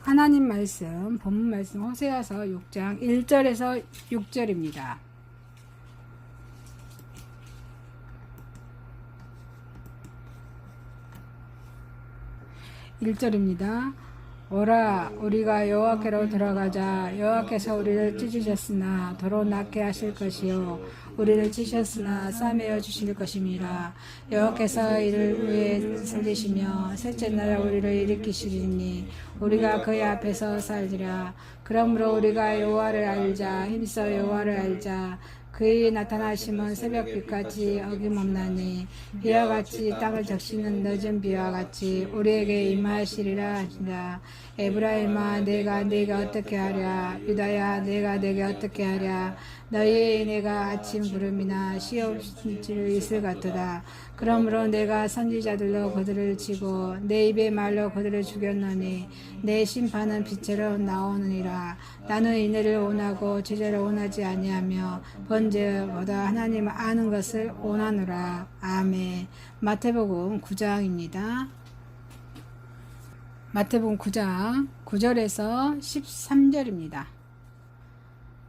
하나님 말씀, 본문 말씀 호세아서 6장 1절에서 6절입니다. 1절입니다. 오라 우리가 여호와께로 들어가자. 여호와께서 우리를 찢으셨으나 도로 낫게 하실 것이요 우리를 찢으셨으나 싸매어 주실 것임이라. 여호와께서 이를 위해 살리시며 셋째 날 우리를 일으키시리니 우리가 그의 앞에서 살리라. 그러므로 우리가 여호와를 알자. 힘써 여호와를 알자. 그의 나타나심은 새벽빛같이 어김없나니 비와 같이 땅을 적시는 늦은 비와 같이 우리에게 임하시리라 하시라. 에브라임아 내가 네게 어떻게 하랴. 유다야 내가 네게 어떻게 하랴. 너희의 내가 아침 구름이나 시옵질 이슬 같도다. 그러므로 내가 선지자들로 그들을 치고 내 입의 말로 그들을 죽였노니 내 심판은 빛으로 나오느니라. 나는 인애를 원하고 제자를 원하지 아니하며 번제보다 하나님을 아는 것을 원하노라. 아멘. 마태복음 9장입니다. 마태복음 9장 9절에서 13절입니다.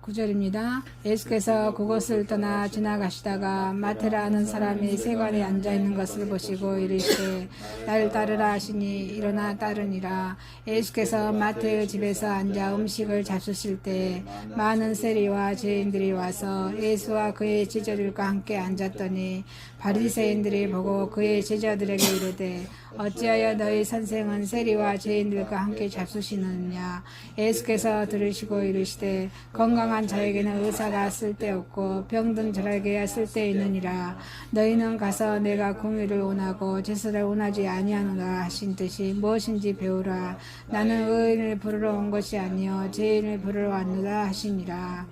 9절입니다. 예수께서 그곳을 떠나 지나가시다가 마태라 하는 사람이 세관에 앉아있는 것을 보시고 이르시되 나를 따르라 하시니 일어나 따르니라. 예수께서 마태의 집에서 앉아 음식을 잡수실 때 많은 세리와 죄인들이 와서 예수와 그의 제자들과 함께 앉았더니 바리새인들이 보고 그의 제자들에게 이르되 어찌하여 너희 선생은 세리와 죄인들과 함께 잡수시느냐. 예수께서 들으시고 이르시되 건강한 자에게는 의사가 쓸데없고 병든 자에게야 쓸데있느니라. 너희는 가서 내가 공의를 원하고 제사를 원하지 아니하노라 하신 뜻이 무엇인지 배우라. 나는 의인을 부르러 온 것이 아니요 죄인을 부르러 왔노라 하시니라.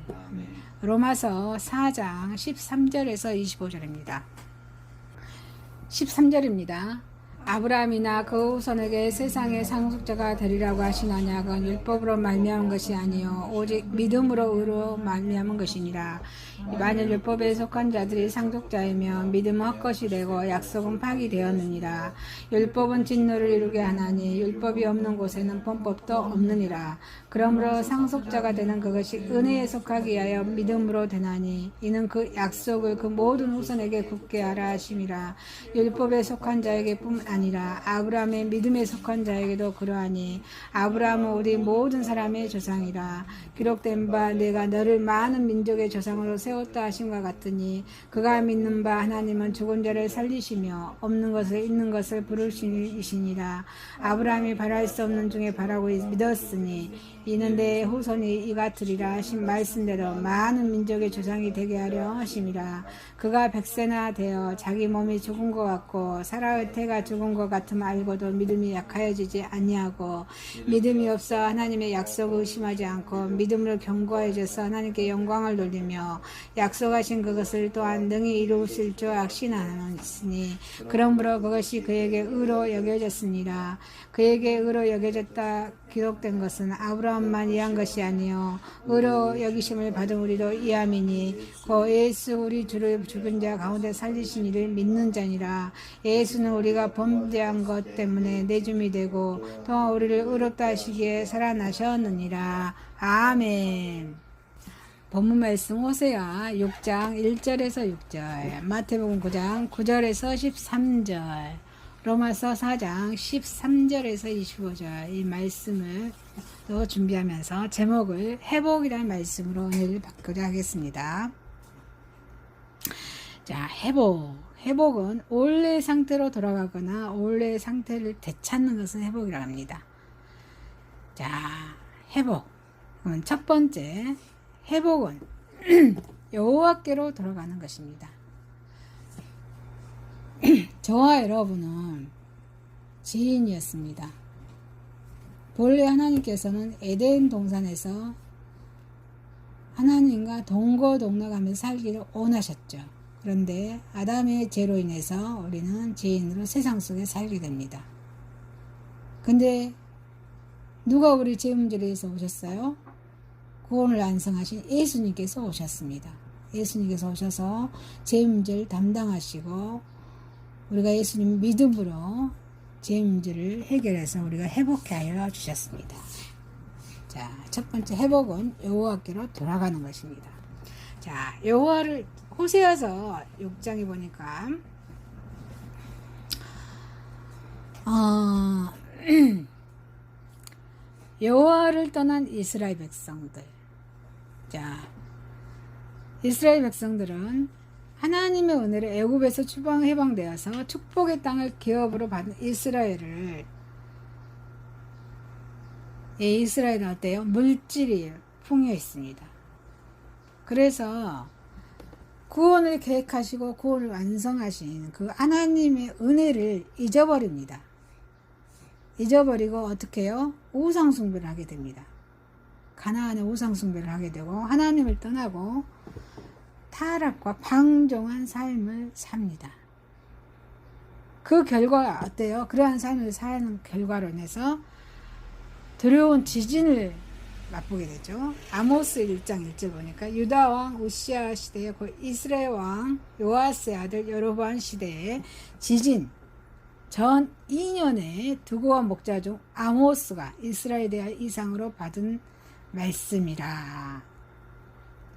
로마서 4장 13절에서 25절입니다. 13절입니다. 아브라함이나 그 후손에게 세상의 상속자가 되리라고 하신 언약은 율법으로 말미암은 것이 아니요 오직 믿음으로 의로 말미암은 것이니라. 만일 율법에 속한 자들이 상속자이며 믿음은 헛것이 되고 약속은 파기되었느니라. 율법은 진노를 이루게 하나니 율법이 없는 곳에는 범법도 없느니라. 그러므로 상속자가 되는 그것이 은혜에 속하기 위하여 믿음으로 되나니 이는 그 약속을 그 모든 후손에게 굳게 하라 하심이라. 율법에 속한 자에게 뿐 아니라 아브라함의 믿음에 속한 자에게도 그러하니 아브라함은 우리 모든 사람의 조상이라. 기록된 바 내가 너를 많은 민족의 조상으로 세웠다 하심과 같으니 그가 믿는 바 하나님은 죽은 자를 살리시며 없는 것을 있는 것을 부르시니라. 아브라함이 바랄 수 없는 중에 바라고 믿었으니 이는 내 후손이 이같으리라 하신 말씀대로 많은 민족의 조상이 되게 하려 하심이라. 그가 100세나 되어 자기 몸이 죽은 것 같고 사라의 태가 죽은 것 같음 알고도 믿음이 약하여지지 아니하고 믿음이 없어 하나님의 약속을 의심하지 않고 믿음으로 견고해져서 하나님께 영광을 돌리며 약속하신 그것을 또한 능히 이루실 줄 확신하노니 그러므로 그것이 그에게 의로 여겨졌으니라. 그에게 의로 여겨졌다 기록된 것은 아브라함만 이한 것이 아니요 의로 여기심을 받은 우리도 이함이니 그 예수 우리 주를 죽은 자 가운데 살리신 이를 믿는 자니라. 예수는 우리가 범죄한 것 때문에 내줌이 되고 또한 우리를 의롭다 하시기에 살아나셨느니라. 아멘. 본문 말씀 호세아 6장 1절에서 6절, 마태복음 9장 9절에서 13절, 로마서 4장 13절에서 25절 이 말씀을 또 준비하면서 제목을 회복이라는 말씀으로 오늘 바꾸려 하겠습니다. 자, 회복은 원래 상태로 돌아가거나 원래 상태를 되찾는 것을 회복이라고 합니다. 자, 회복. 그럼 첫 번째 회복은 여호와께로 돌아가는 것입니다. 저와 여러분은 지인이었습니다. 본래 하나님께서는 에덴 동산에서 하나님과 동거동락하며 살기를 원하셨죠. 그런데 아담의 죄로 인해서 우리는 죄인으로 세상 속에 살게 됩니다. 근데 누가 우리 죄 문제를 해서 오셨어요? 구원을 완성하신 예수님께서 오셨습니다. 예수님께서 오셔서 죄 문제를 담당하시고 우리가 예수님 믿음으로 죄 문제를 해결해서 우리가 회복해 하여 주셨습니다. 자, 첫 번째 회복은 여호와께로 돌아가는 것입니다. 자, 여호와를 호세아서 6장에 보니까 여호와를 떠난 이스라엘 백성들. 자, 이스라엘 백성들은 하나님의 은혜로 애굽에서 해방되어서 축복의 땅을 기업으로 받은 이스라엘은 어때요? 물질이 풍요해 있습니다. 그래서 구원을 계획하시고 구원을 완성하신 그 하나님의 은혜를 잊어버립니다. 잊어버리고 어떻게 해요? 우상숭배를 하게 됩니다. 가나안의 우상숭배를 하게 되고 하나님을 떠나고 타락과 방종한 삶을 삽니다. 그 결과 어때요? 그러한 삶을 사는 결과로 인해서 두려운 지진을 맛보게 되죠. 아모스 1장 1절 보니까 유다 왕 우시아 시대에 이스라엘 왕 요아스의 아들 여로보암 시대에 지진 전 2년에 두고와 목자 중 아모스가 이스라엘에 대한 이상으로 받은 말씀이라.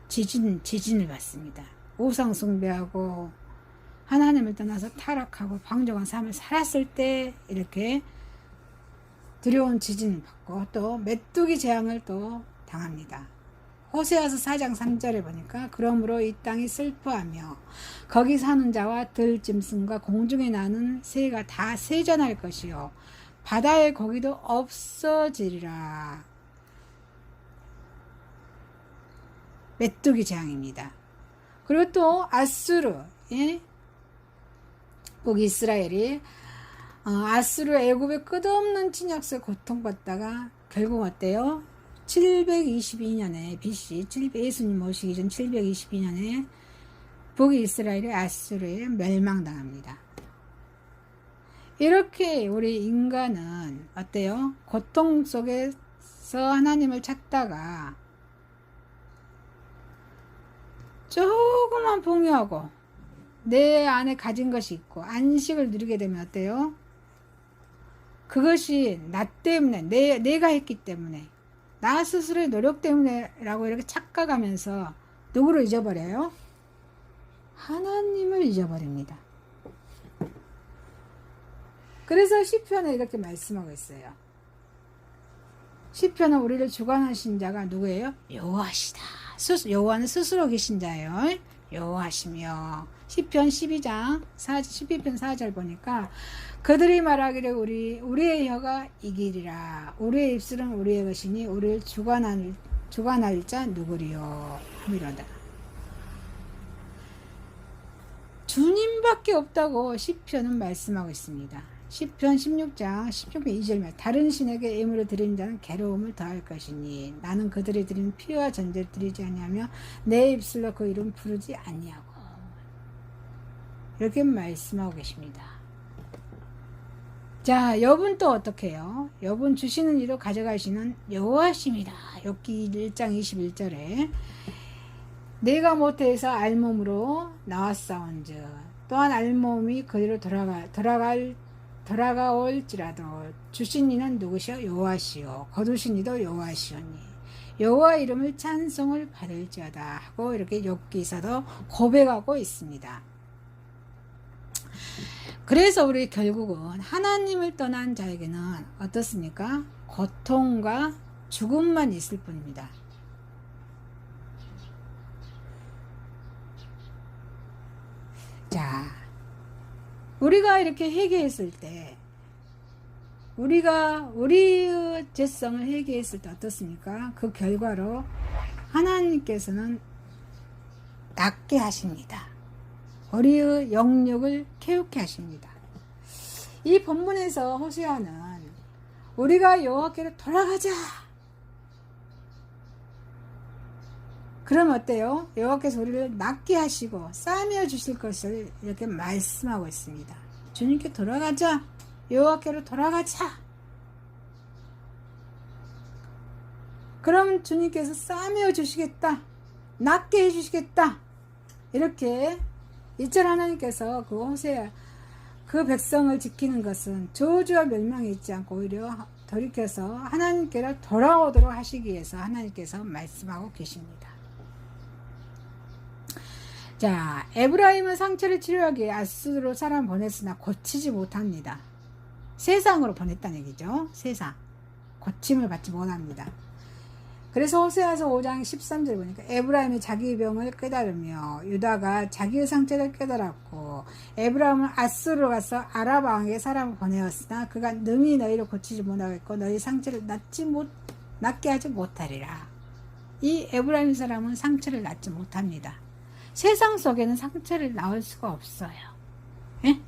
지진을 받습니다. 우상 숭배하고 하나님을 떠나서 타락하고 방종한 삶을 살았을 때 이렇게 두려운 지진을 받고 또 메뚜기 재앙을 또 당합니다. 호세아서 4장 3절에 보니까 그러므로 이 땅이 슬퍼하며 거기 사는 자와 들짐승과 공중에 나는 새가 다 세전할 것이요 바다의 고기도 없어지리라. 메뚜기 재앙입니다. 그리고 또 아수르, 북이스라엘이 아수르 애굽의 끝없는 침략에 고통받다가 결국 어때요? 722년에 BC, 예수님 오시기 전 722년에 북이스라엘이 아수르에 멸망당합니다. 이렇게 우리 인간은 어때요? 고통 속에서 하나님을 찾다가 조금만 풍요하고 내 안에 가진 것이 있고 안식을 누리게 되면 어때요? 그것이 나 때문에 내가 했기 때문에 나 스스로의 노력 때문에 라고 이렇게 착각하면서 누구를 잊어버려요? 하나님을 잊어버립니다. 그래서 시편에 이렇게 말씀하고 있어요. 시편은 우리를 주관하신 자가 누구예요? 여호와시다. 여호와는 스스로 계신 자예요. 여호와시며 시편 12장 12편 4절 보니까 그들이 말하기를 우리의 혀가 이기리라. 우리의 입술은 우리의 것이니 우리를 주관할 자 누구리요 하미로다. 주님밖에 없다고 시편은 말씀하고 있습니다. 시편 16장 2절 다른 신에게 예물을 드리는 자는 괴로움을 더할 것이니 나는 그들이 드린 피와 전제를 드리지 아니하며 내 입술로 그 이름 부르지 아니하고 이렇게 말씀하고 계십니다. 자, 여분 또 어떻게 해요? 여분 주시는 이로 가져가시는 여호와십니다. 욥기 1장 21절에 내가 못해서 알몸으로 나왔사온즉 또한 알몸이 그리로 돌아가올지라도 주신 이는 누구시오? 여호와시오. 거두신 이도 여호와시오니 여호와 이름을 찬송을 받을지어다 하고 이렇게 욥기서도 고백하고 있습니다. 그래서 우리 결국은 하나님을 떠난 자에게는 어떻습니까? 고통과 죽음만 있을 뿐입니다. 자, 우리가 이렇게 회개했을 때 우리의 죄성을 회개했을 때 어떻습니까? 그 결과로 하나님께서는 낫게 하십니다. 우리의 영육을 깨우게 하십니다. 이 본문에서 호세아는 우리가 여호와께로 돌아가자. 그럼 어때요? 여호와께서 우리를 낫게 하시고 싸매어 주실 것을 이렇게 말씀하고 있습니다. 주님께 돌아가자. 여호와께로 돌아가자. 그럼 주님께서 싸매어 주시겠다. 낫게 해주시겠다. 이렇게 이절 하나님께서 그 호세아 그 백성을 지키는 것은 저주와 멸망이 있지 않고 오히려 돌이켜서 하나님께로 돌아오도록 하시기 위해서 하나님께서 말씀하고 계십니다. 자, 에브라임은 상처를 치료하기 위해 아수르로 사람 보냈으나 고치지 못합니다. 세상으로 보냈다는 얘기죠. 세상. 고침을 받지 못합니다. 그래서 호세아서 5장 13절 보니까 에브라임이 자기의 병을 깨달으며 유다가 자기의 상처를 깨달았고 에브라임은 아수르로 가서 아랍 왕에게 사람을 보내었으나 그가 능히 너희를 고치지 못하겠고 너희 상처를 낫게 하지 못하리라. 이 에브라임 사람은 상처를 낫지 못합니다. 세상 속에는 상처를 낳을 수가 없어요. 예?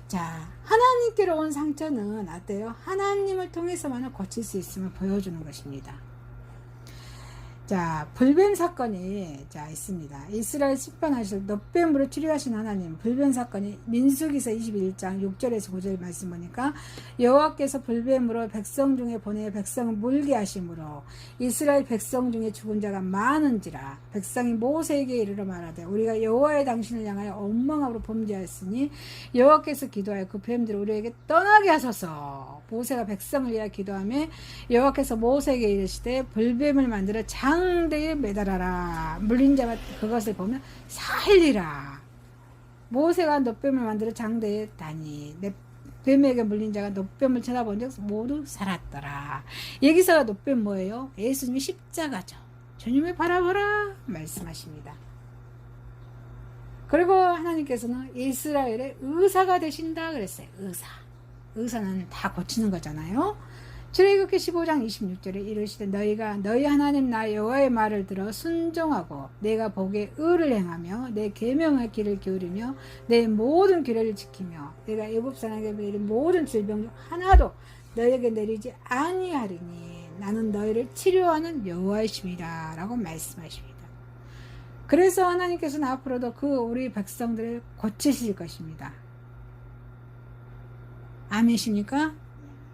자, 하나님께로 온 상처는 어때요? 하나님을 통해서만 고칠 수 있음을 보여주는 것입니다. 자, 불뱀 사건이 있습니다. 이스라엘 심판하실 놋뱀으로 치료하신 하나님, 불뱀 사건이 민수기서 21장 6절에서 9절 말씀 보니까 여호와께서 불뱀으로 백성 중에 보내 백성을 물게 하심으로 이스라엘 백성 중에 죽은 자가 많은지라. 백성이 모세에게 이르러 말하되 우리가 여호와의 당신을 향하여 엉망함으로 범죄하였으니 여호와께서 기도하여 그 뱀들을 우리에게 떠나게 하소서. 모세가 백성을 위하여 기도하며 여호와께서 모세에게 이르시되 불뱀을 만들어 장대에 매달아라. 물린 자가 그것을 보면 살리라. 모세가 놋뱀을 만들어 장대에 다니 뱀에게 물린 자가 놋뱀을 쳐다본 적 모두 살았더라. 여기서 놋뱀 뭐예요? 예수님의 십자가죠. 주님을 바라보라 말씀하십니다. 그리고 하나님께서는 이스라엘의 의사가 되신다 그랬어요. 의사는 다 고치는 거잖아요. 출애굽기 15장 26절에 이르시되 너희가 너희 하나님 나 여호와의 말을 들어 순종하고 내가 보기에 의를 행하며 내 계명의 길을 기울이며 내 모든 규례를 지키며 내가 애굽 사람에게 내린 모든 질병 중 하나도 너희에게 내리지 아니하리니 나는 너희를 치료하는 여호와이심이라 라고 말씀하십니다. 그래서 하나님께서는 앞으로도 우리 백성들을 고치실 것입니다. 아멘이십니까?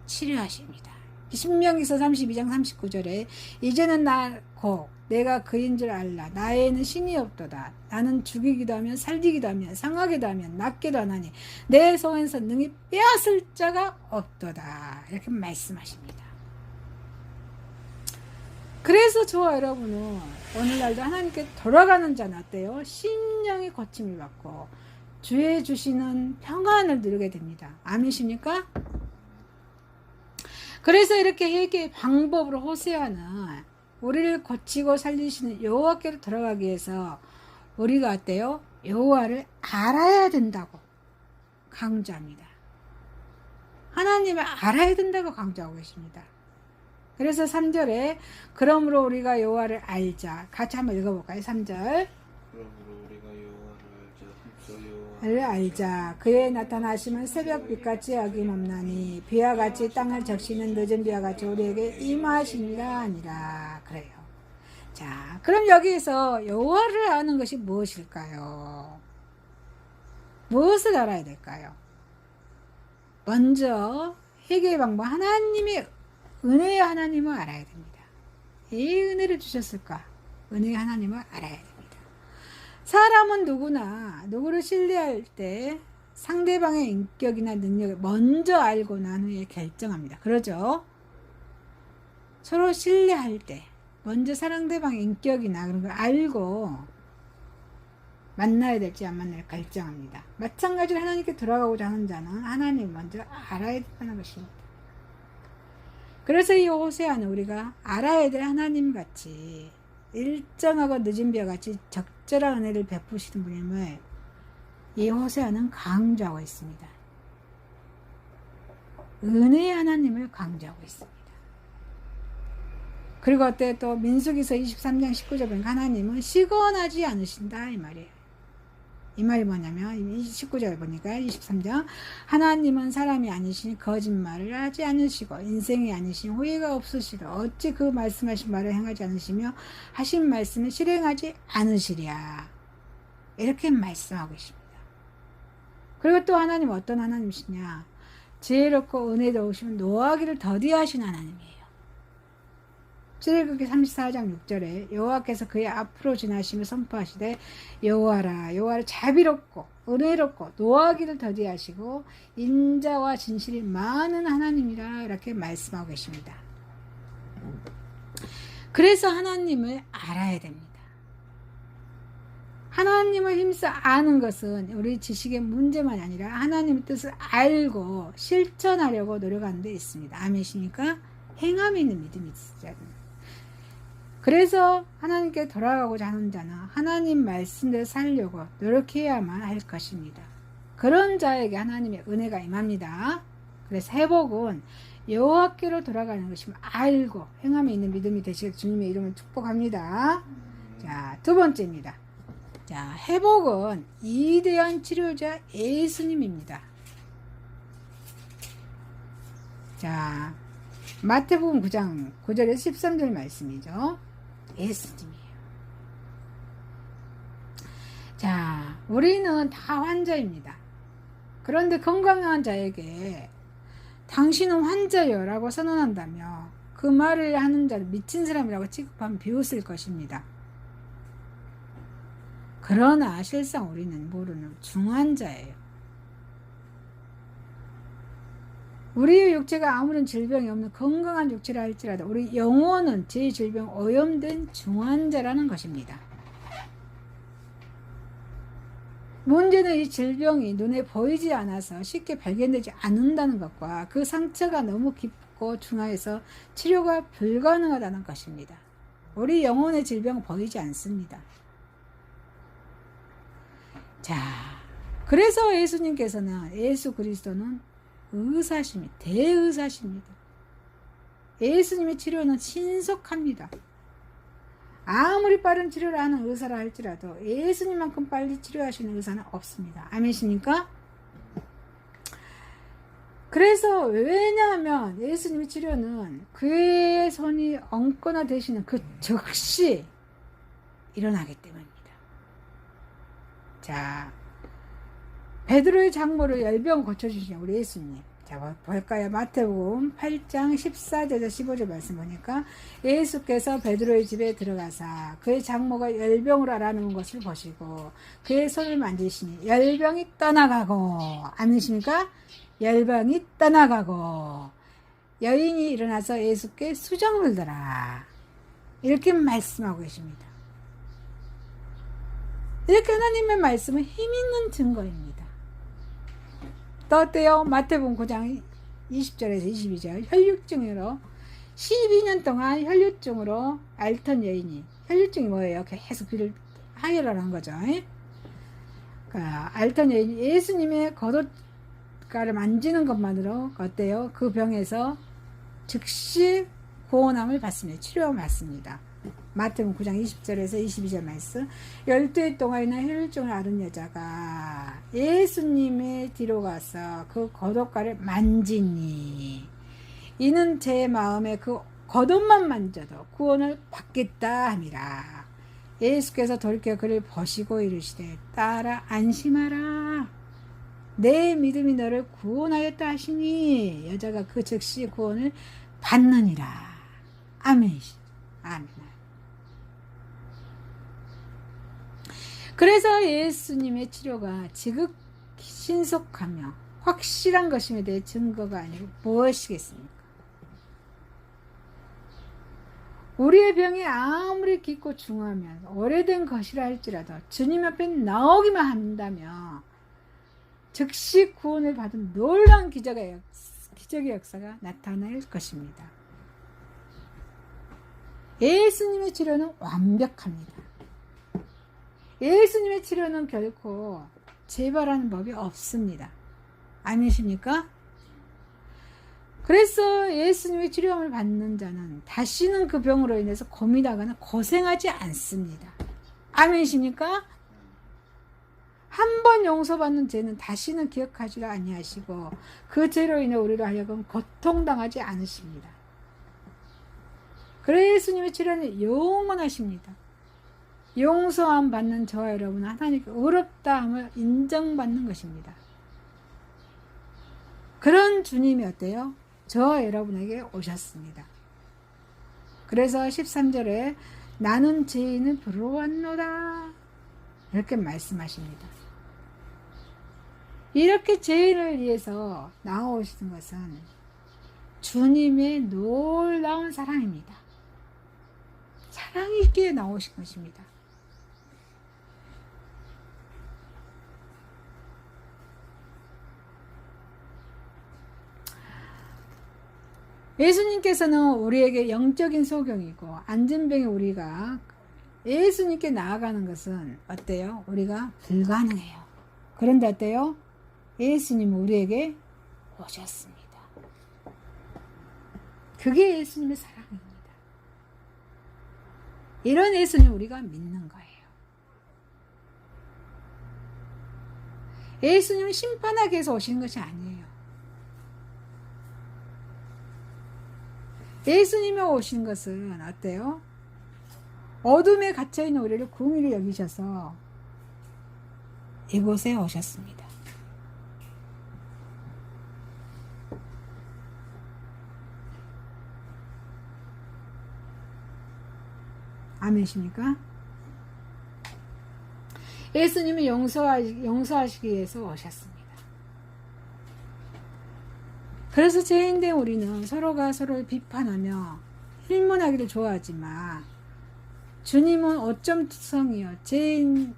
치료하십니다. 신명기서 32장 39절에 이제는 내가 그인 줄 알라. 나에는 신이 없도다. 나는 죽이기도 하면 살리기도 하면 상하기도 하면 낫기도 하나니 내 손에서 능히 빼앗을 자가 없도다. 이렇게 말씀하십니다. 그래서 저와 여러분은 오늘날도 하나님께 돌아가는 자는 어때요? 심령이 고침을 받고 주의 주시는 평안을 누리게 됩니다. 아멘이십니까? 그래서 이렇게 회개의 방법으로 호세아는 우리를 고치고 살리시는 여호와께로 돌아가기 위해서 우리가 어때요? 여호와를 알아야 된다고 강조합니다. 하나님을 알아야 된다고 강조하고 계십니다. 그래서 3절에 그러므로 우리가 여호와를 알자. 같이 한번 읽어볼까요? 3절. 를 알자. 그의 나타나심은 새벽빛같이 어김없나니 비와 같이 땅을 적시는 늦은 비와 같이 우리에게 임하시니라 아니라. 그래요. 자, 그럼 여기에서 여호와를 아는 것이 무엇일까요? 무엇을 알아야 될까요? 먼저 회개의 방법, 하나님의 은혜의 하나님을 알아야 됩니다. 이 은혜를 주셨을까? 은혜의 하나님을 알아야 됩니다. 사람은 누구를 신뢰할 때 상대방의 인격이나 능력을 먼저 알고 난 후에 결정합니다. 그러죠? 서로 신뢰할 때 먼저 상대방의 인격이나 그런 걸 알고 만나야 될지 안 만나야 결정합니다. 마찬가지로 하나님께 돌아가고자 하는 자는 하나님 먼저 알아야 된다는 것입니다. 그래서 이 호세아는 우리가 알아야 될 하나님같이 일정하고 늦은 비와 같이 적절한 은혜를 베푸시는 분임을 이 호세아는 강조하고 있습니다. 은혜의 하나님을 강조하고 있습니다. 그리고 어때 또 민수기서 23장 19절 보니까 하나님은 시건하지 않으신다 이 말이에요. 이 말이 뭐냐면 19절 보니까 23장 하나님은 사람이 아니시니 거짓말을 하지 않으시고 인생이 아니신 후회가 없으시라. 어찌 그 말씀하신 말을 행하지 않으시며 하신 말씀을 실행하지 않으시랴. 이렇게 말씀하고 계십니다. 그리고 또 하나님 어떤 하나님이시냐? 지혜롭고 은혜로우시면 노하기를 더디하신 하나님이에요. 출애굽기 34장 6절에 여호와께서 그의 앞으로 지나시며 선포하시되 여호와를 자비롭고 은혜롭고 노하기를 더디하시고 인자와 진실이 많은 하나님이라 이렇게 말씀하고 계십니다. 그래서 하나님을 알아야 됩니다. 하나님을 힘써 아는 것은 우리 지식의 문제만이 아니라 하나님의 뜻을 알고 실천하려고 노력하는 데 있습니다. 아멘이십니까? 행함이 있는 믿음이 있어야 됩니다. 그래서 하나님께 돌아가고자 하는 자는 하나님 말씀대로 살려고 노력해야만 할 것입니다. 그런 자에게 하나님의 은혜가 임합니다. 그래서 회복은 여호와께로 돌아가는 것이면 알고 행함이 있는 믿음이 되시길 주님의 이름으로 축복합니다. 자, 두 번째입니다. 자, 회복은 위대한 치료자 예수님입니다. 자, 마태복음 9장 9절에서 13절 말씀이죠. 예수님이에요. 자, 우리는 다 환자입니다. 그런데 건강한 자에게 당신은 환자요 라고 선언한다며 그 말을 하는 자를 미친 사람이라고 취급하면 비웃을 것입니다. 그러나 실상 우리는 모르는 중환자예요. 우리의 육체가 아무런 질병이 없는 건강한 육체라 할지라도 우리 영혼은 제 질병 오염된 중환자라는 것입니다. 문제는 이 질병이 눈에 보이지 않아서 쉽게 발견되지 않는다는 것과 그 상처가 너무 깊고 중하여서 치료가 불가능하다는 것입니다. 우리 영혼의 질병은 보이지 않습니다. 자, 그래서 예수님께서는 예수 그리스도는 의사십니다. 대의사십니다. 예수님의 치료는 신속합니다. 아무리 빠른 치료를 하는 의사라 할지라도 예수님만큼 빨리 치료하시는 의사는 없습니다. 아멘이십니까? 그래서 왜냐하면 예수님의 치료는 그의 손이 얹거나 되시는 그 즉시 일어나기 때문입니다. 자, 베드로의 장모를 열병 고쳐주신 우리 예수님. 자, 볼까요? 마태복음 8장 14절에서 15절 말씀 보니까 예수께서 베드로의 집에 들어가사 그의 장모가 열병으로 앓아누운 것을 보시고 그의 손을 만지시니 열병이 떠나가고, 아니십니까? 열병이 떠나가고 여인이 일어나서 예수께 수정을 들라 이렇게 말씀하고 계십니다. 이렇게 하나님의 말씀은 힘있는 증거입니다. 또 어때요? 마태복음 9장 20절에서 22절 혈류증으로 12년 동안 혈류증으로 앓던 여인이, 혈류증이 뭐예요? 계속 비를 하혈하는 거죠. 앓던 여인이 예수님의 겉옷가를 만지는 것만으로 어때요? 그 병에서 즉시 구원함을 받습니다. 치료함을 받습니다. 마태복음 9장 20절에서 22절 말씀. 12해 동안이나 혈류증을 앓은 여자가 예수님의 뒤로 가서 그 겉옷가를 만지니 이는 제 마음에 그 겉옷만 만져도 구원을 받겠다 함이라. 예수께서 돌이켜 그를 보시고 이르시되 따라 안심하라. 내 믿음이 너를 구원하였다 하시니 여자가 그 즉시 구원을 받느니라. 아멘. 아멘. 그래서 예수님의 치료가 지극히 신속하며 확실한 것임에 대해 증거가 아니고 무엇이겠습니까? 우리의 병이 아무리 깊고 중하면 오래된 것이라 할지라도 주님 앞에 나오기만 한다면 즉시 구원을 받은 놀라운 기적의 역사가 나타날 것입니다. 예수님의 치료는 완벽합니다. 예수님의 치료는 결코 재발하는 법이 없습니다. 아니십니까? 그래서 예수님의 치료함을 받는 자는 다시는 그 병으로 인해서 고민하거나 고생하지 않습니다. 아멘이십니까? 한 번 용서받는 죄는 다시는 기억하지를 아니하시고 그 죄로 인해 우리로 하여금 고통당하지 않으십니다. 그래서 예수님의 치료는 영원하십니다. 용서함 받는 저와 여러분은 하나님께 의롭다함을 인정받는 것입니다. 그런 주님이 어때요? 저와 여러분에게 오셨습니다. 그래서 13절에 나는 죄인을 부러웠노라 이렇게 말씀하십니다. 이렇게 죄인을 위해서 나오시는 것은 주님의 놀라운 사랑입니다. 사랑이 있기에 나오신 것입니다. 예수님께서는 우리에게 영적인 소경이고 안전병이 우리가 예수님께 나아가는 것은 어때요? 우리가 불가능해요. 그런데 어때요? 예수님은 우리에게 오셨습니다. 그게 예수님의 사랑입니다. 이런 예수님 우리가 믿는 거예요. 예수님은 심판하기 위해서 오시는 것이 아니에요. 예수님이 오신 것은 어때요? 어둠에 갇혀있는 우리를 긍휼히 여기셔서 이곳에 오셨습니다. 아멘이십니까? 예수님은 용서하시기 위해서 오셨습니다. 그래서 죄인된 우리는 서로가 서로를 비판하며 힐문하기를 좋아하지만 주님은 어쩜 특성이요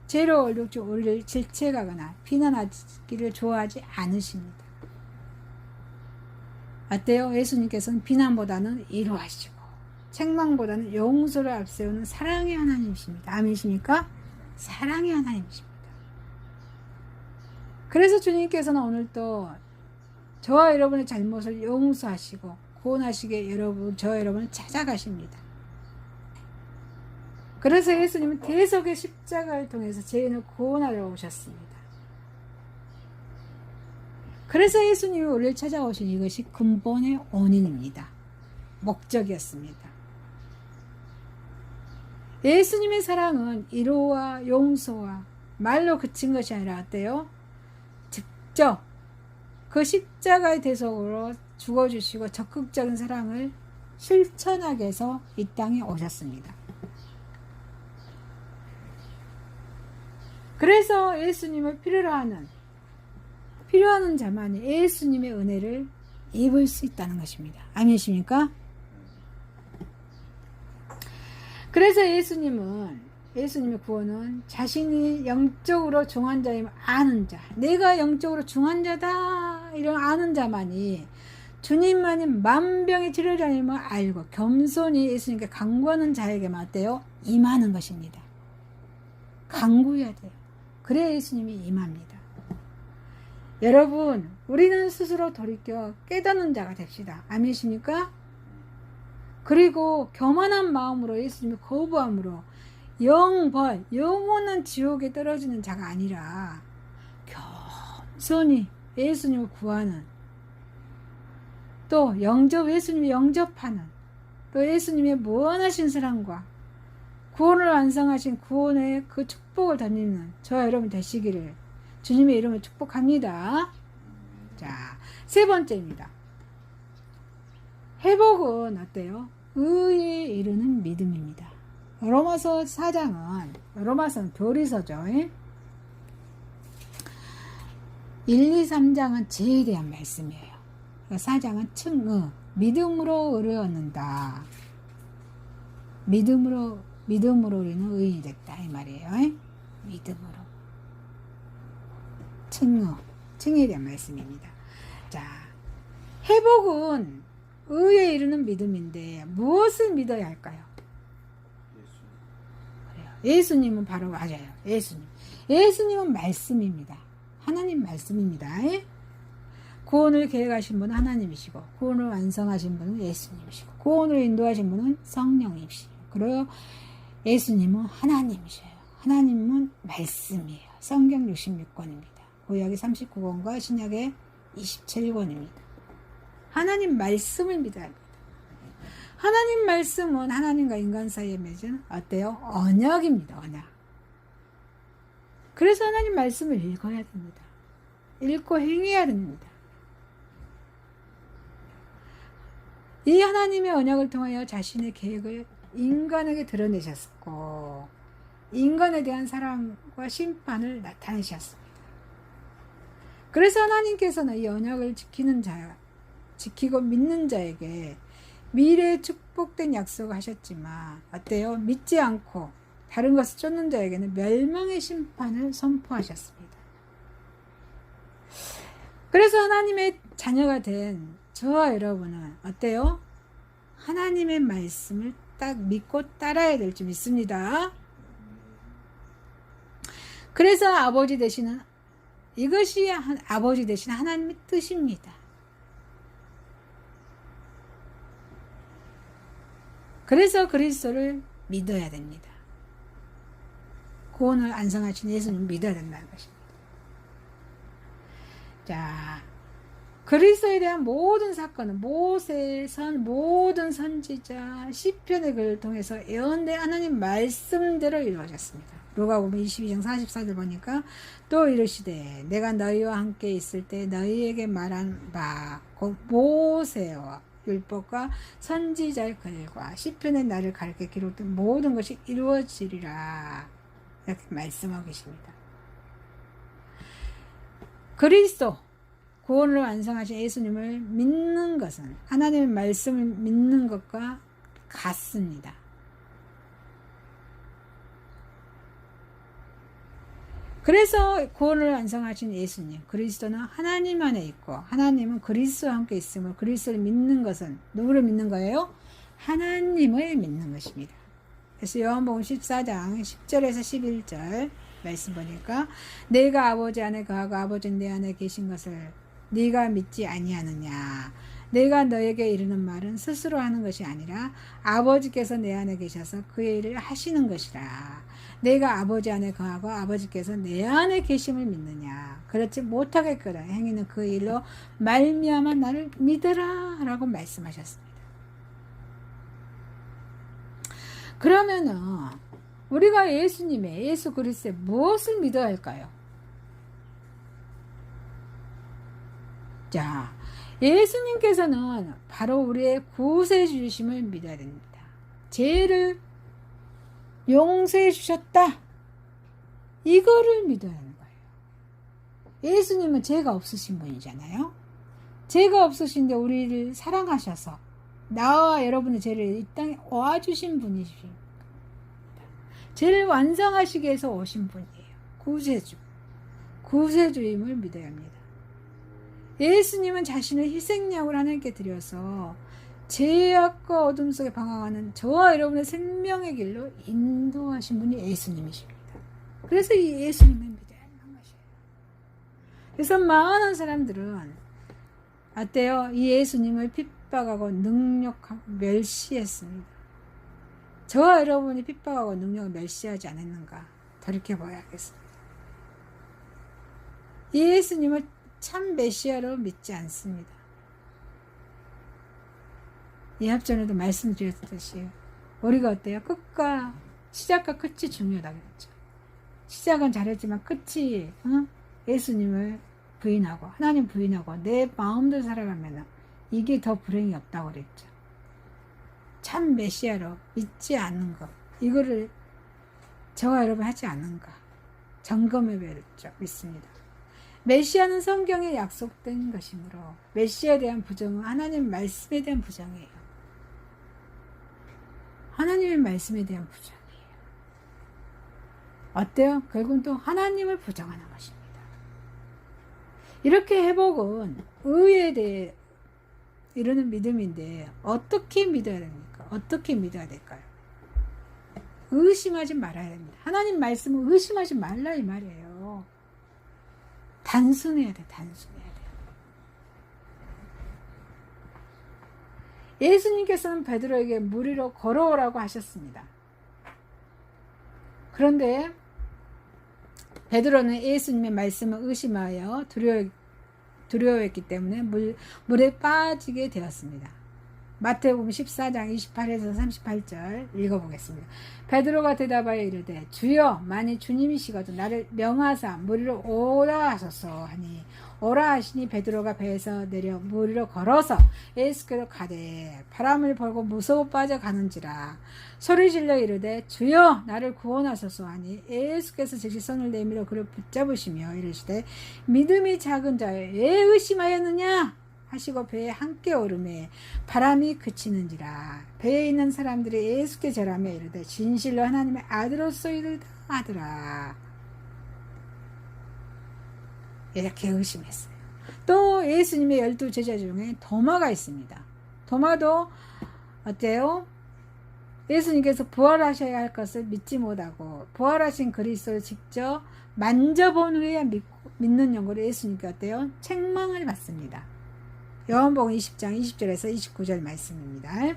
죄로 얼룩지 우리를 질책하거나 비난하기를 좋아하지 않으십니다. 어때요? 예수님께서는 비난보다는 위로하시고 책망보다는 용서를 앞세우는 사랑의 하나님이십니다. 아멘이십니까? 사랑의 하나님이십니다. 그래서 주님께서는 오늘도 저와 여러분의 잘못을 용서하시고 구원하시게 저 여러분을 찾아가십니다. 그래서 예수님은 대속의 십자가를 통해서 죄인을 구원하러 오셨습니다. 그래서 예수님이 우리를 찾아오신 이것이 근본의 원인입니다. 목적이었습니다. 예수님의 사랑은 위로와 용서와 말로 그친 것이 아니라 어때요? 직접 그 십자가의 대속으로 죽어주시고 적극적인 사랑을 실천하게 해서 이 땅에 오셨습니다. 그래서 예수님을 필요로 하는 자만이 예수님의 은혜를 입을 수 있다는 것입니다. 아니십니까? 그래서 예수님의 구원은 자신이 영적으로 중한 자임을 아는 자, 내가 영적으로 중한 자다 이런 아는 자만이 주님만이 만병의 치료자임을 알고 겸손히 예수님께 간구하는 자에게만 어때요? 임하는 것입니다. 간구해야 돼요. 그래야 예수님이 임합니다. 여러분, 우리는 스스로 돌이켜 깨닫는 자가 됩시다. 아멘이십니까? 그리고 교만한 마음으로 예수님을 거부함으로 영원한 지옥에 떨어지는 자가 아니라 겸손히 예수님을 구하는, 또 예수님을 영접하는, 또 예수님의 무한하신 사랑과 구원을 완성하신 구원의 그 축복을 덧입는 저와 여러분 되시기를 주님의 이름으로 축복합니다. 자, 세 번째입니다. 회복은 어때요? 의에 이르는 믿음입니다. 로마서는 교리서죠. 1, 2, 3장은 죄에 대한 말씀이에요. 4장은 층의, 믿음으로 의를 얻는다. 믿음으로 우리는 의인이 됐다 이 말이에요. 믿음으로. 층에 대한 말씀입니다. 자, 회복은 의에 이르는 믿음인데 무엇을 믿어야 할까요? 예수님은 바로 맞아요. 예수님은 말씀입니다. 하나님 말씀입니다. 구원을 계획하신 분은 하나님이시고 구원을 완성하신 분은 예수님이시고 구원을 인도하신 분은 성령이시고, 그리고 예수님은 하나님이셔요. 하나님은 말씀이에요. 성경 66권입니다. 구약이 39권과 신약의 27권입니다. 하나님 말씀을 믿어야 합니다. 하나님 말씀은 하나님과 인간 사이에 맺은 어때요? 언약입니다. 언약. 그래서 하나님 말씀을 읽어야 됩니다. 읽고 행해야 됩니다. 이 하나님의 언약을 통하여 자신의 계획을 인간에게 드러내셨고 인간에 대한 사랑과 심판을 나타내셨습니다. 그래서 하나님께서는 이 언약을 지키고 믿는 자에게 미래의 축복된 약속을 하셨지만 어때요? 믿지 않고 다른 것을 쫓는 자에게는 멸망의 심판을 선포하셨습니다. 그래서 하나님의 자녀가 된 저와 여러분은 어때요? 하나님의 말씀을 딱 믿고 따라야 될 줄 믿습니다. 그래서 아버지 되시는 이것이 아버지 되신 하나님의 뜻입니다. 그래서 그리스도를 믿어야 됩니다. 구원을 완성하신 예수님을 믿어야 된다는 것입니다. 자, 그리스도에 대한 모든 사건은 모세선 모든 선지자 시편의 글을 통해서 예언된 하나님 말씀대로 이루어졌습니다. 누가복음 22장 44절 보니까 또 이르시되 내가 너희와 함께 있을 때 너희에게 말한 바 곧 모세와 율법과 선지자의 글과 시편의 나를 가르쳐 기록된 모든 것이 이루어지리라 이렇게 말씀하고 계십니다. 그리스도 구원을 완성하신 예수님을 믿는 것은 하나님의 말씀을 믿는 것과 같습니다. 그래서 구원을 완성하신 예수님, 그리스도는 하나님 안에 있고 하나님은 그리스도와 함께 있으므로 그리스도를 믿는 것은 누구를 믿는 거예요? 하나님을 믿는 것입니다. 그래서 요한복음 14장 10절에서 11절 말씀 보니까 내가 아버지 안에 거하고 아버지는 내 안에 계신 것을 네가 믿지 아니하느냐. 내가 너에게 이르는 말은 스스로 하는 것이 아니라 아버지께서 내 안에 계셔서 그의 일을 하시는 것이라. 내가 아버지 안에 거하고 아버지께서 내 안에 계심을 믿느냐. 그렇지 못하겠거든 행위는 그 일로 말미암아 나를 믿으라 라고 말씀하셨습니다. 그러면은 우리가 예수 그리스도의 무엇을 믿어야 할까요? 자, 예수님께서는 바로 우리의 구세주 주심을 믿어야 됩니다. 죄를 용서해 주셨다. 이거를 믿어야 하는 거예요. 예수님은 죄가 없으신 분이잖아요. 죄가 없으신데 우리를 사랑하셔서 나와 여러분의 죄를 이 땅에 와주신 분이십니다. 죄를 완성하시기 위해서 오신 분이에요. 구세주임을 믿어야 합니다. 예수님은 자신을 희생양으로 하나님께 드려서 죄악과 어둠 속에 방황하는 저와 여러분의 생명의 길로 인도하신 분이 예수님이십니다. 그래서 이 예수님을 믿어야 하는 것이에요. 그래서 많은 사람들은 어때요? 이 예수님을 핍박하고 능욕하고 멸시했습니다. 저와 여러분이 핍박하고 능력을 멸시하지 않았는가 돌이켜봐야겠습니다. 이 예수님을 참 메시아로 믿지 않습니다. 이 앞전에도 말씀드렸듯이 우리가 어때요? 시작과 끝이 중요하다고 그랬죠. 시작은 잘했지만 끝이 예수님을 부인하고 하나님 부인하고 내 마음대로 살아가면 이게 더 불행이 없다고 그랬죠. 참 메시아로 믿지 않는 것 이거를 저와 여러분 하지 않는가 점검해 볼 믿습니다. 메시아는 성경에 약속된 것이므로 메시아에 대한 부정은 하나님 말씀에 대한 부정이에요. 하나님의 말씀에 대한 부정이에요. 어때요? 결국은 또 하나님을 부정하는 것입니다. 이렇게 회복은 의에 대해 이루는 믿음인데 어떻게 믿어야 됩니까? 어떻게 믿어야 될까요? 의심하지 말아야 됩니다. 하나님 말씀을 의심하지 말라 이 말이에요. 단순해야 돼. 예수님께서는 베드로에게 물 위로 걸어오라고 하셨습니다. 그런데 베드로는 예수님의 말씀을 의심하여 두려워했기 때문에 물에 빠지게 되었습니다. 마태복음 14장 28에서 38절 읽어보겠습니다. 베드로가 대답하여 이르되 주여 만일 주님이시거든 나를 명하사 물 위로 오라 하소서 하니 오라 하시니 베드로가 배에서 내려 물 위로 걸어서 예수께로 가되 바람을 벌고 무서워 빠져가는지라 소리 질러 이르되 주여 나를 구원하소서 하니 예수께서 즉시 손을 내밀어 그를 붙잡으시며 이르시되 믿음이 작은 자여 왜 의심하였느냐 하시고 배에 함께 오르매 바람이 그치는지라 배에 있는 사람들이 예수께 절하며 이르되 진실로 하나님의 아들로소이다 하더라. 이렇게 의심했어요. 또 예수님의 12 제자 중에 도마가 있습니다. 도마도 어때요? 예수님께서 부활하셔야 할 것을 믿지 못하고 부활하신 그리스도를 직접 만져본 후에 믿는 연고로 예수님께 어때요? 책망을 받습니다. 요한복음 20장 20절에서 29절 말씀입니다.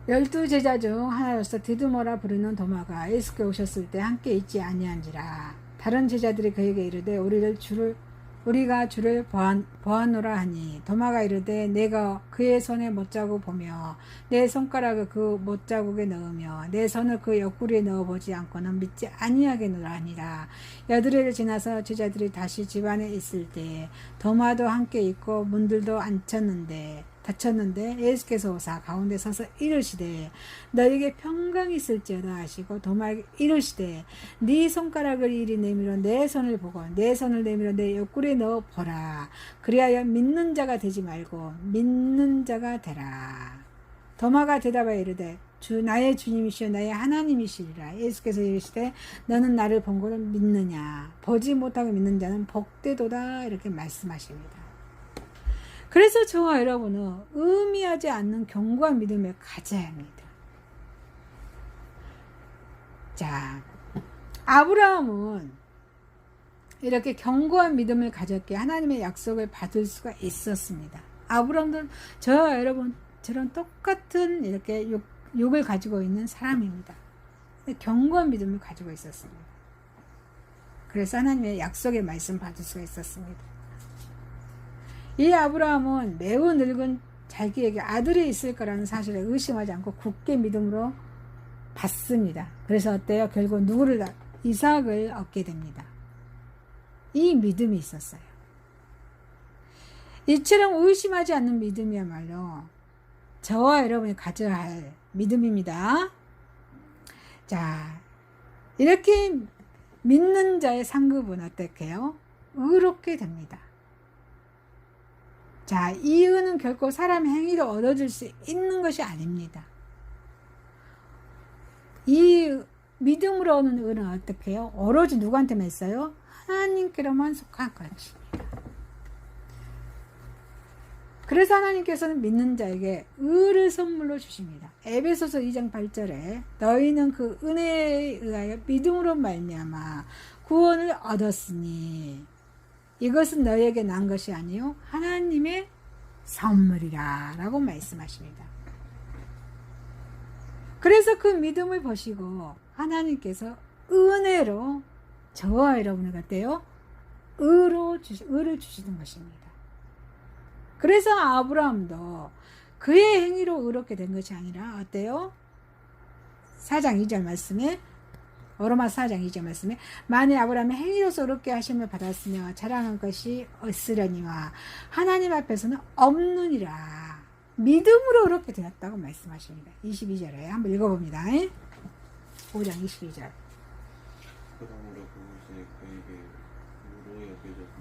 열두 제자 중 하나로서 디두모라 부르는 도마가 예수께 오셨을 때 함께 있지 아니한지라. 다른 제자들이 그에게 이르되 우리가 주를 보았노라 하니 도마가 이르되 내가 그의 손에 못자국 보며 내 손가락을 그 못자국에 넣으며 내 손을 그 옆구리에 넣어보지 않고는 믿지 아니하겠노라 하니라. 여드레를 지나서 제자들이 다시 집안에 있을 때 도마도 함께 있고 문들도 닫혔는데 예수께서 오사 가운데 서서 이르시되 너에게 평강이 있을지어다 하시고 도마에게 이르시되 네 손가락을 이리 내밀어 내 손을 보고 내 손을 내밀어 내 옆구리에 넣어 보라. 그리하여 믿는 자가 되지 말고 믿는 자가 되라. 도마가 대답하여 이르되 나의 주님이시여 나의 하나님이시리라. 예수께서 이르시되 너는 나를 본 것을 믿느냐 보지 못하고 믿는 자는 복되도다. 이렇게 말씀하십니다. 그래서 저와 여러분은 의미하지 않는 견고한 믿음을 가져야 합니다. 자, 아브라함은 이렇게 견고한 믿음을 가졌기에 하나님의 약속을 받을 수가 있었습니다. 아브라함은 저와 여러분처럼 똑같은 이렇게 욕을 가지고 있는 사람입니다. 견고한 믿음을 가지고 있었습니다. 그래서 하나님의 약속의 말씀 받을 수가 있었습니다. 이 아브라함은 매우 늙은 자기에게 아들이 있을 거라는 사실을 의심하지 않고 굳게 믿음으로 받습니다. 그래서 어때요? 결국 이삭을 얻게 됩니다. 이 믿음이 있었어요. 이처럼 의심하지 않는 믿음이야말로 저와 여러분이 가져야 할 믿음입니다. 자, 이렇게 믿는 자의 상급은 어떻게 해요? 의롭게 됩니다. 자, 이 의는 결코 사람 행위로 얻어질 수 있는 것이 아닙니다. 이 믿음으로 얻는 의는 어떻게 해요? 오로지 누구한테만 있어요? 하나님께로만 속한 것입니다. 그래서 하나님께서는 믿는 자에게 의를 선물로 주십니다. 에베소서 2장 8절에 너희는 그 은혜에 의하여 믿음으로 말미암아 구원을 얻었으니 이것은 너희에게 난 것이 아니요 하나님의 선물이라 라고 말씀하십니다. 그래서 그 믿음을 보시고 하나님께서 은혜로 저와 여러분을 갖대요 의를 주시는 것입니다. 그래서 아브라함도 그의 행위로 의롭게 된 것이 아니라 어때요? 4장 2절 말씀에 로마서 4장 2절 말씀에 만일 아브라함이 행위로서 의롭게 하심을 받았으며 자랑한 것이 없으려니와 하나님 앞에서는 없느니라. 믿음으로 의롭게 되었다고 말씀하십니다. 22절에 한번 읽어봅니다. 5장 22절.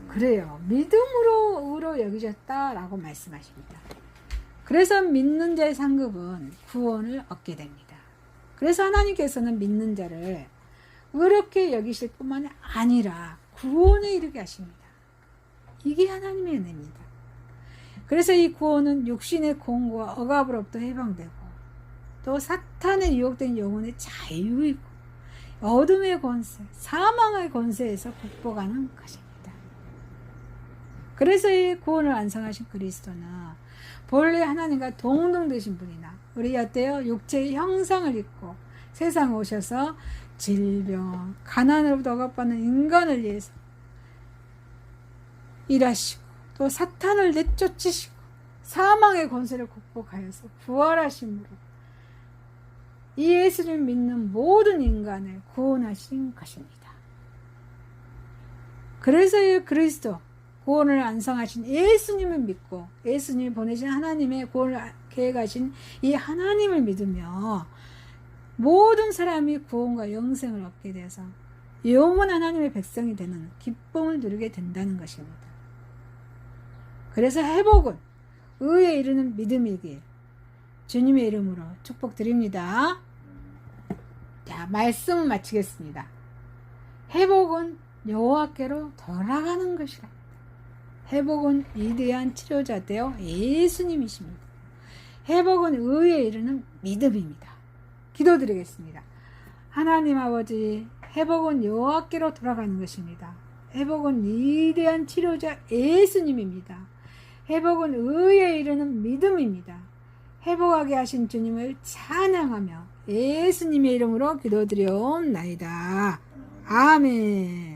그래요. 믿음으로 의로 여기졌다라고 말씀하십니다. 그래서 믿는 자의 상급은 구원을 얻게 됩니다. 그래서 하나님께서는 믿는 자를 의롭게 여기실 뿐만 아니라 구원에 이르게 하십니다. 이게 하나님의 은혜입니다. 그래서 이 구원은 육신의 공고와 억압으로부터 해방되고 또 사탄의 유혹된 영혼의 자유이고 어둠의 권세, 사망의 권세에서 극복하는 것입니다. 그래서 이 구원을 완성하신 그리스도는 본래 하나님과 동등되신 분이나 우리 어때요? 육체의 형상을 입고 세상에 오셔서 질병, 가난으로부터 억압받는 인간을 위해서 일하시고 또 사탄을 내쫓으시고 사망의 권세를 극복하여서 부활하심으로 이 예수를 믿는 모든 인간을 구원하신 것입니다. 그래서 이 그리스도 구원을 완성하신 예수님을 믿고 예수님이 보내신 하나님의 구원을 계획하신 이 하나님을 믿으며 모든 사람이 구원과 영생을 얻게 돼서 영원한 하나님의 백성이 되는 기쁨을 누리게 된다는 것입니다. 그래서 회복은 의에 이르는 믿음이길 주님의 이름으로 축복드립니다. 자, 말씀을 마치겠습니다. 회복은 여호와께로 돌아가는 것이라. 회복은 위대한 치료자 되어 예수님이십니다. 회복은 의에 이르는 믿음입니다. 기도드리겠습니다. 하나님 아버지, 회복은 여호와께로 돌아가는 것입니다. 회복은 위대한 치료자 예수님입니다. 회복은 의에 이르는 믿음입니다. 회복하게 하신 주님을 찬양하며 예수님의 이름으로 기도드려옵나이다. 아멘.